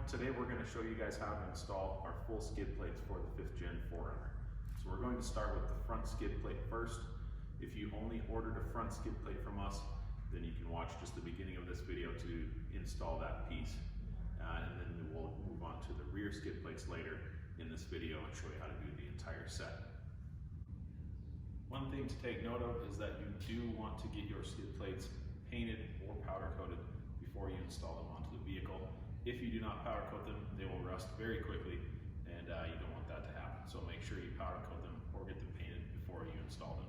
Today we're going to show you guys how to install our full skid plates for the 5th Gen 4runner. So we're going to start with the front skid plate first. If you only ordered a front skid plate from us, then you can watch just the beginning of this video to install that piece. And then we'll move on to the rear skid plates later in this video and show you how to do the entire set. One thing to take note of is that you do want to get your skid plates painted or powder coated before you install them onto the vehicle. If you do not powder coat them, they will rust very quickly, and you don't want that to happen. So make sure you powder coat them or get them painted before you install them.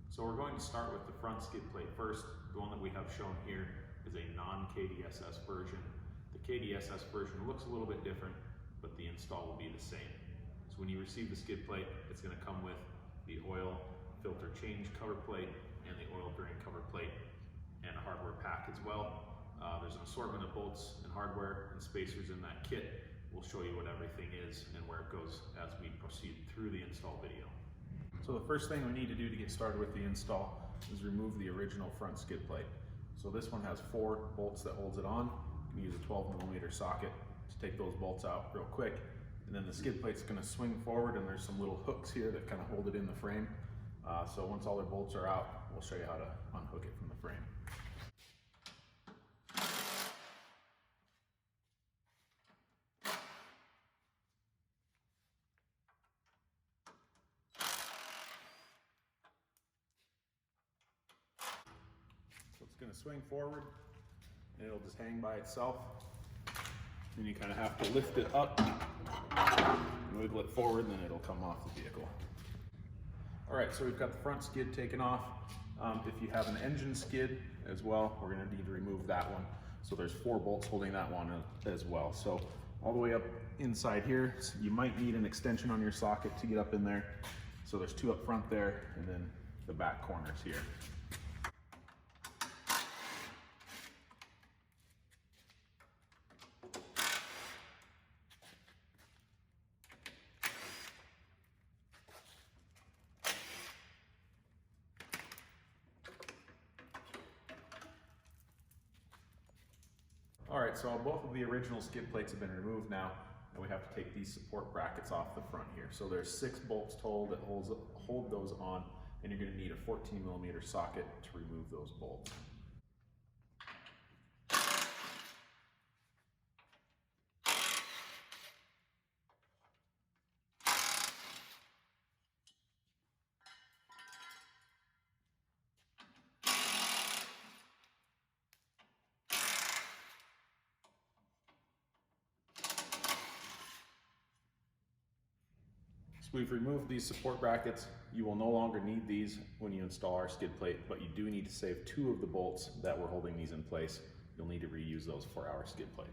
So we're going to start with the front skid plate first. The one that we have shown here is a non-KDSS version. The KDSS version looks a little bit different, but the install will be the same. So when you receive the skid plate, it's going to come with the oil filter change cover plate and the oil drain cover plate and a hardware pack as well. There's an assortment of bolts and hardware and spacers in that kit. We'll show you what everything is and where it goes as we proceed through the install video. So the first thing we need to do to get started with the install is remove the original front skid plate. So this one has 4 bolts that holds it on. You can use a 12mm socket to take those bolts out real quick. And then the skid plate's going to swing forward, and there's some little hooks here that kind of hold it in the frame. So once all the bolts are out, we'll show you how to unhook it from the frame. So it's going to swing forward, and it'll just hang by itself. And you kind of have to lift it up, wiggle it forward, and then it'll come off the vehicle. All right, so we've got the front skid taken off. If you have an engine skid as well, we're going to need to remove that one. So there's 4 bolts holding that one as well. So all the way up inside here, so you might need an extension on your socket to get up in there. So there's 2 up front there, and then the back corners here. All right, so both of the original skid plates have been removed now, and we have to take these support brackets off the front here. So there's 6 bolts total that hold those on, and you're going to need a 14mm socket to remove those bolts. So we've removed these support brackets. You will no longer need these when you install our skid plate, but you do need to save 2 of the bolts that were holding these in place. You'll need to reuse those for our skid plate.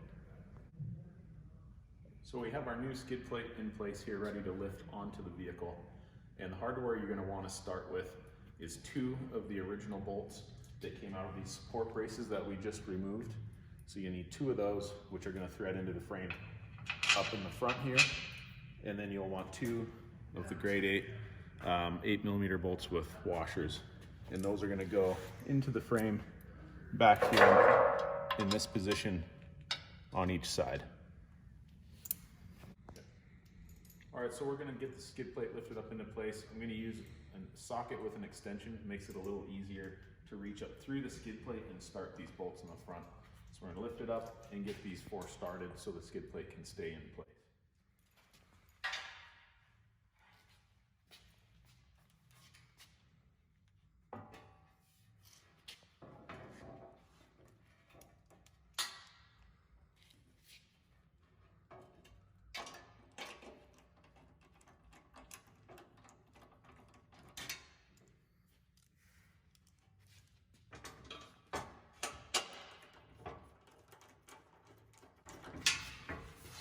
So we have our new skid plate in place here, ready to lift onto the vehicle. And the hardware you're going to want to start with is 2 of the original bolts that came out of these support braces that we just removed. So you need 2 of those, which are going to thread into the frame up in the front here. And then you'll want 2 of the grade 8 8mm bolts with washers, and those are going to go into the frame back here in this position on each side. All right, so we're going to get the skid plate lifted up into place. I'm going to use a socket with an extension. It makes it a little easier to reach up through the skid plate and start these bolts in the front. So we're going to lift it up and get these 4 started so the skid plate can stay in place.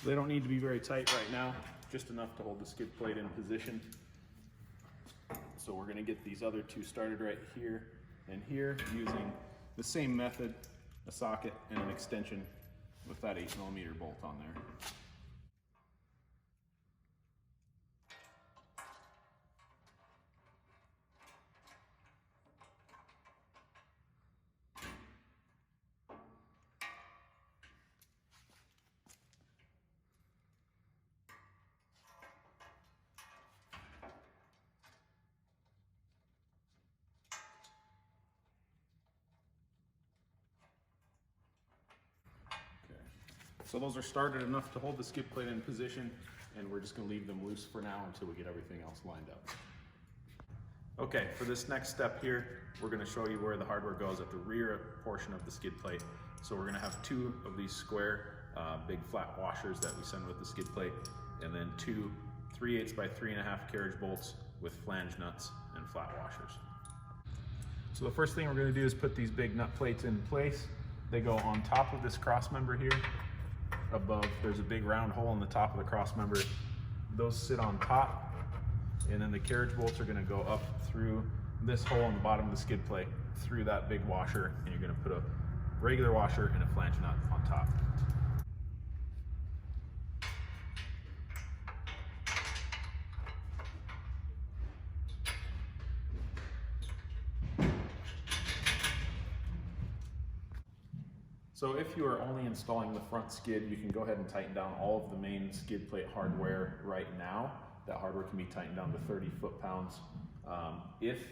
They don't need to be very tight right now, just enough to hold the skid plate in position. So we're going to get these other 2 started right here and here using the same method, a socket and an extension with that 8mm bolt on there. So those are started enough to hold the skid plate in position, and we're just gonna leave them loose for now until we get everything else lined up. Okay, for this next step here, we're gonna show you where the hardware goes at the rear portion of the skid plate. So we're gonna have 2 of these square, big flat washers that we send with the skid plate, and then 2 3/8 by 3.5 carriage bolts with flange nuts and flat washers. So the first thing we're gonna do is put these big nut plates in place. They go on top of this cross member here. Above, there's a big round hole in the top of the cross member. Those sit on top, and then the carriage bolts are gonna go up through this hole in the bottom of the skid plate, through that big washer, and you're gonna put a regular washer and a flange nut on top. So if you are only installing the front skid, you can go ahead and tighten down all of the main skid plate hardware right now. That hardware can be tightened down to 30 foot-pounds. If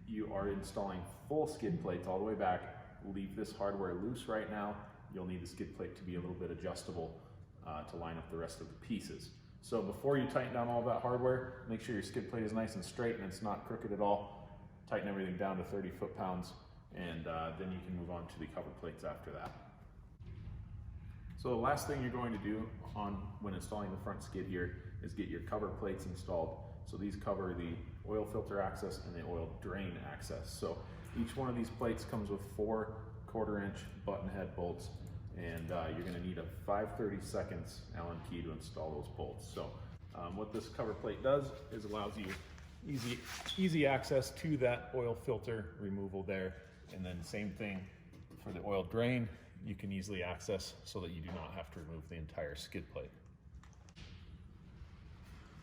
you are installing full skid plates all the way back, leave this hardware loose right now. You'll need the skid plate to be a little bit adjustable to line up the rest of the pieces. So before you tighten down all that hardware, make sure your skid plate is nice and straight and it's not crooked at all. Tighten everything down to 30 foot-pounds, and then you can move on to the cover plates after that. So the last thing you're going to do when installing the front skid here is get your cover plates installed. So these cover the oil filter access and the oil drain access. So each one of these plates comes with 4 1/4-inch button head bolts, and you're going to need a 5/32 Allen key to install those bolts. So what this cover plate does is allows you easy access to that oil filter removal there, and then same thing for the oil drain. You can easily access so that you do not have to remove the entire skid plate.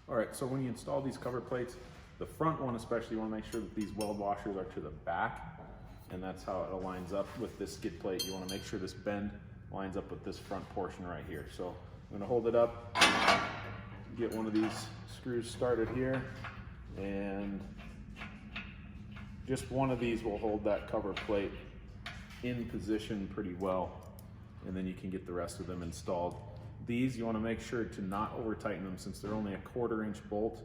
All right, so when you install these cover plates, the front one especially, you want to make sure that these weld washers are to the back, and that's how it aligns up with this skid plate. You want to make sure this bend lines up with this front portion right here. So I'm going to hold it up, get one of these screws started here, and just one of these will hold that cover plate in position pretty well, and then you can get the rest of them installed. These, you want to make sure to not over tighten them since they're only a 1/4-inch bolt.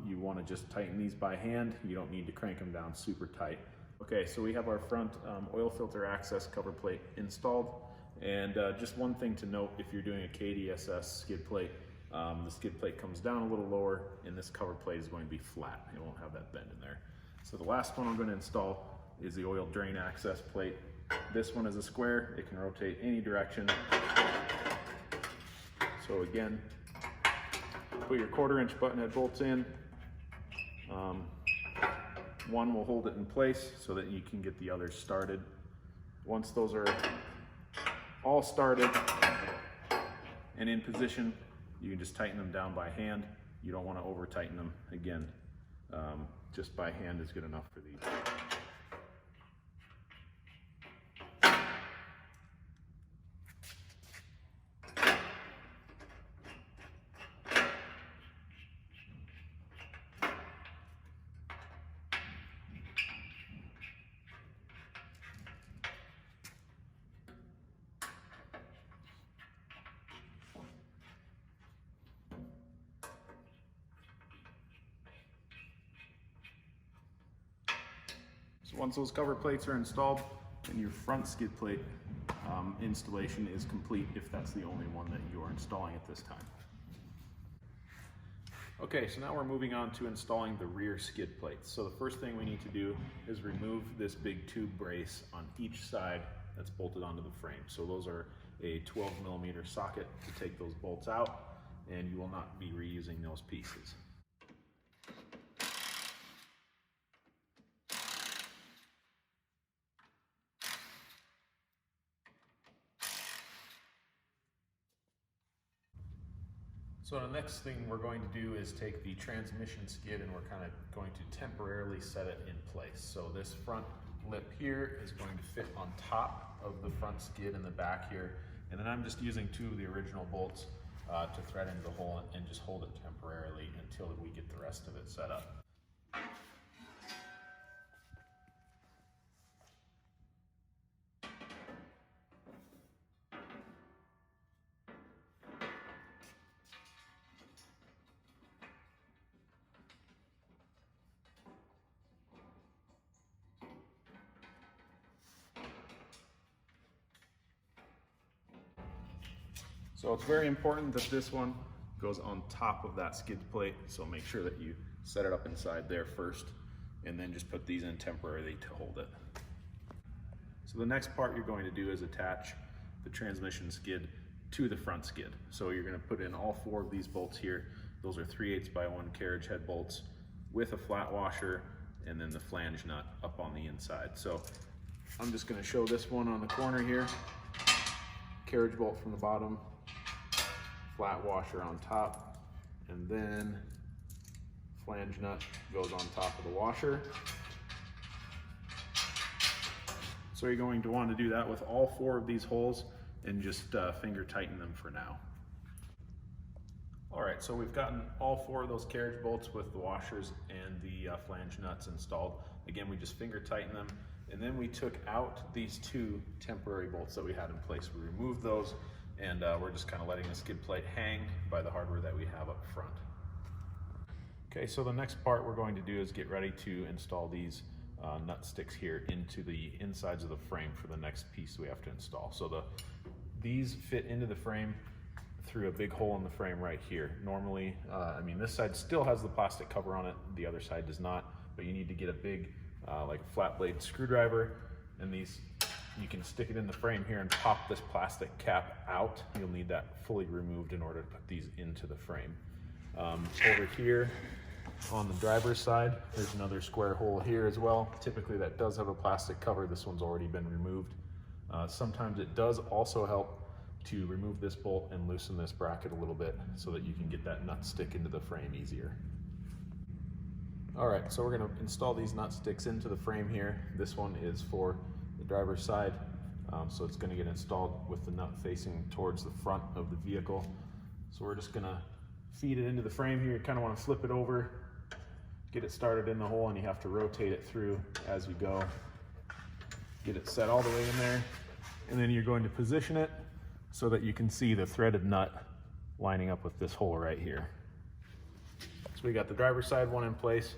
You want to just tighten these by hand. You don't need to crank them down super tight. Okay, so we have our front oil filter access cover plate installed, and just one thing to note, if you're doing a kdss skid plate, the skid plate comes down a little lower and this cover plate is going to be flat. It won't have that bend in there. So the last one I'm going to install is the oil drain access plate. This one is a square. It can rotate any direction. So again, put your 1/4-inch button head bolts in. One will hold it in place so that you can get the others started. Once those are all started and in position, you can just tighten them down by hand. You don't want to over tighten them. Again, just by hand is good enough for these. So once those cover plates are installed, then your front skid plate installation is complete if that's the only one that you are installing at this time. Okay, so now we're moving on to installing the rear skid plates. So the first thing we need to do is remove this big tube brace on each side that's bolted onto the frame. So those are a 12mm socket to take those bolts out, and you will not be reusing those pieces. So the next thing we're going to do is take the transmission skid and we're kind of going to temporarily set it in place. So this front lip here is going to fit on top of the front skid in the back here. And then I'm just using 2 of the original bolts to thread into the hole and just hold it temporarily until we get the rest of it set up. So it's very important that this one goes on top of that skid plate, so make sure that you set it up inside there first, and then just put these in temporarily to hold it. So the next part you're going to do is attach the transmission skid to the front skid. So you're going to put in all 4 of these bolts here. Those are 3/8 by 1 carriage head bolts with a flat washer and then the flange nut up on the inside. So I'm just going to show this one on the corner here. Carriage bolt from the bottom, flat washer on top, and then flange nut goes on top of the washer. So you're going to want to do that with all 4 of these holes and just finger tighten them for now. All right, so we've gotten all 4 of those carriage bolts with the washers and the flange nuts installed. Again, we just finger tighten them, and then we took out these 2 temporary bolts that we had in place. We removed those, and we're just kind of letting the skid plate hang by the hardware that we have up front. Okay, so the next part we're going to do is get ready to install these nut sticks here into the insides of the frame for the next piece we have to install. So these fit into the frame through a big hole in the frame right here. Normally, I mean, this side still has the plastic cover on it, the other side does not, but you need to get a big, like a flat blade screwdriver, and these, you can stick it in the frame here and pop this plastic cap out. You'll need that fully removed in order to put these into the frame. Over here on the driver's side, there's another square hole here as well. Typically that does have a plastic cover. This one's already been removed. Sometimes it does also help to remove this bolt and loosen this bracket a little bit so that you can get that nut stick into the frame easier. All right, so we're going to install these nut sticks into the frame here. This one is for the driver's side, so it's going to get installed with the nut facing towards the front of the vehicle. So we're just going to feed it into the frame here. You kind of want to flip it over, get it started in the hole, and you have to rotate it through as you go. Get it set all the way in there, and then you're going to position it so that you can see the threaded nut lining up with this hole right here. So we got the driver's side one in place,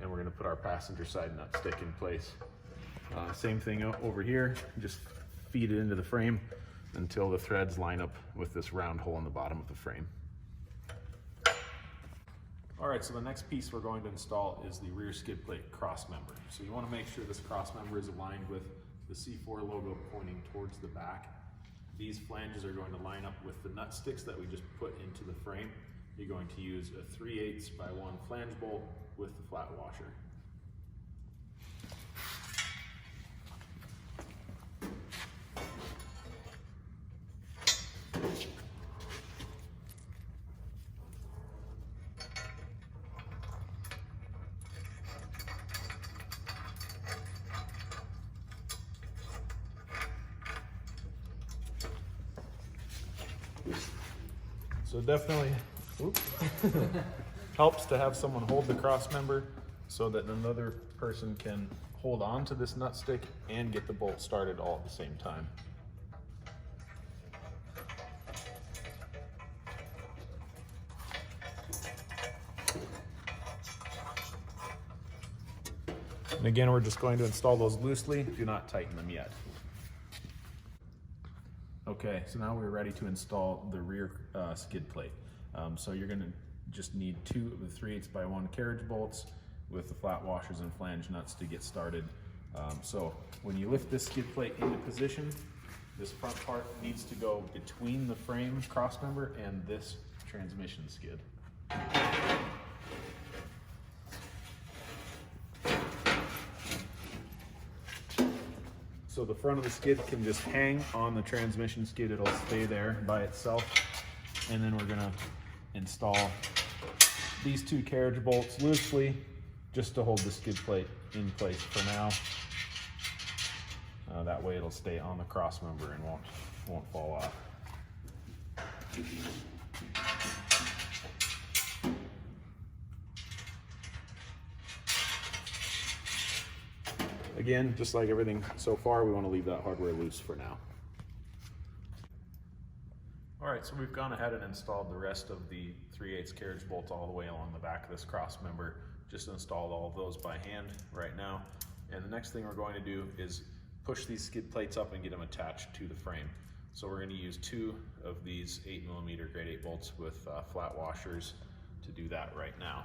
and we're going to put our passenger side nut stick in place. Same thing over here, just feed it into the frame until the threads line up with this round hole in the bottom of the frame. All right, so the next piece we're going to install is the rear skid plate cross member. So you want to make sure this cross member is aligned with the C4 logo pointing towards the back. These flanges are going to line up with the nut sticks that we just put into the frame. You're going to use a 3/8 by 1 flange bolt with the flat washer. So definitely helps to have someone hold the cross member so that another person can hold on to this nut stick and get the bolt started all at the same time. And again, we're just going to install those loosely. Do not tighten them yet. Okay, so now we're ready to install the rear skid plate. So you're going to just need 2 of the 3/8 by 1 carriage bolts with the flat washers and flange nuts to get started. So when you lift this skid plate into position, this front part needs to go between the frame cross member and this transmission skid. So the front of the skid can just hang on the transmission skid. It'll stay there by itself. And then we're gonna install these 2 carriage bolts loosely just to hold the skid plate in place for now. That way it'll stay on the cross member and won't fall off. Again, just like everything so far, we want to leave that hardware loose for now. All right, so we've gone ahead and installed the rest of the 3/8 carriage bolts all the way along the back of this cross member. Just installed all of those by hand right now. And the next thing we're going to do is push these skid plates up and get them attached to the frame. So we're going to use 2 of these 8mm grade 8 bolts with flat washers to do that right now.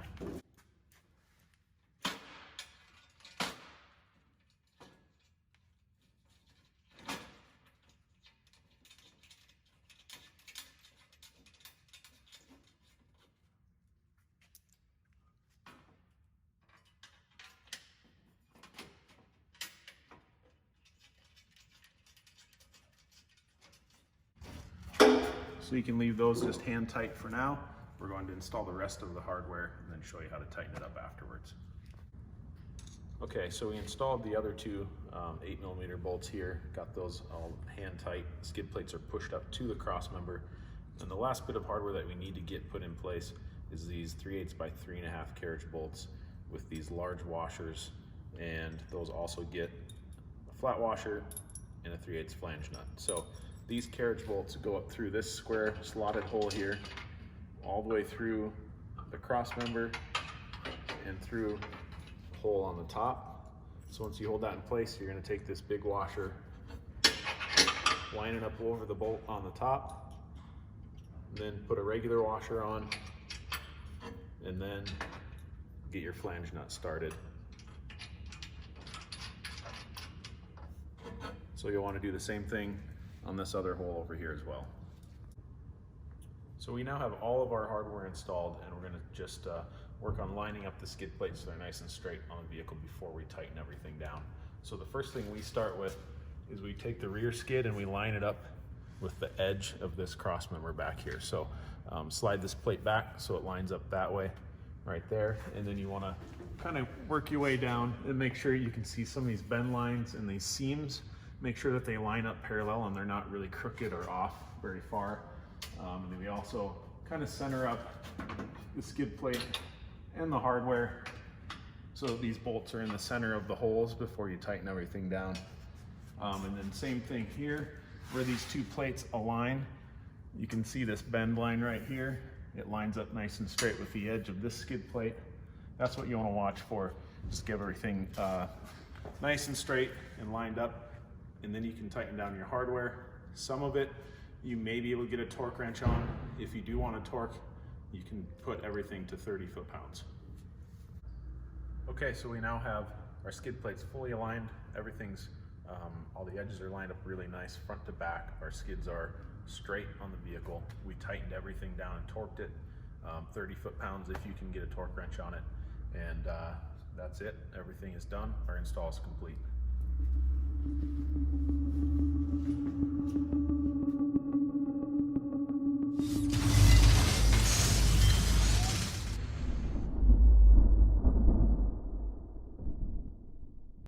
So you can leave those just hand tight for now. We're going to install the rest of the hardware and then show you how to tighten it up afterwards. Okay, so we installed the other 2 8mm bolts here, got those all hand tight. Skid plates are pushed up to the cross member. And the last bit of hardware that we need to get put in place is these 3/8 by 3.5 carriage bolts with these large washers, and those also get a flat washer and a 3/8 flange nut. So these carriage bolts go up through this square slotted hole here, all the way through the cross member and through the hole on the top. So once you hold that in place, you're going to take this big washer, line it up over the bolt on the top, then put a regular washer on, and then get your flange nut started. So you'll want to do the same thing on this other hole over here as well. So we now have all of our hardware installed, and we're going to just work on lining up the skid plates so they're nice and straight on the vehicle before we tighten everything down. So the first thing we start with is we take the rear skid and we line it up with the edge of this cross member back here. So slide this plate back so it lines up that way right there, and then you want to kind of work your way down and make sure you can see some of these bend lines and these seams. Make sure that they line up parallel and they're not really crooked or off very far. And then we also kind of center up the skid plate and the hardware so that these bolts are in the center of the holes before you tighten everything down. And then same thing here, where these 2 plates align, you can see this bend line right here. It lines up nice and straight with the edge of this skid plate. That's what you want to watch for. Just get everything nice and straight and lined up, and then you can tighten down your hardware. Some of it you may be able to get a torque wrench on. If you do want a torque, you can put everything to 30 foot-pounds. Okay, so we now have our skid plates fully aligned. Everything's, all the edges are lined up really nice front to back. Our skids are straight on the vehicle. We tightened everything down and torqued it 30 foot-pounds if you can get a torque wrench on it. And that's it, everything is done. Our install is complete.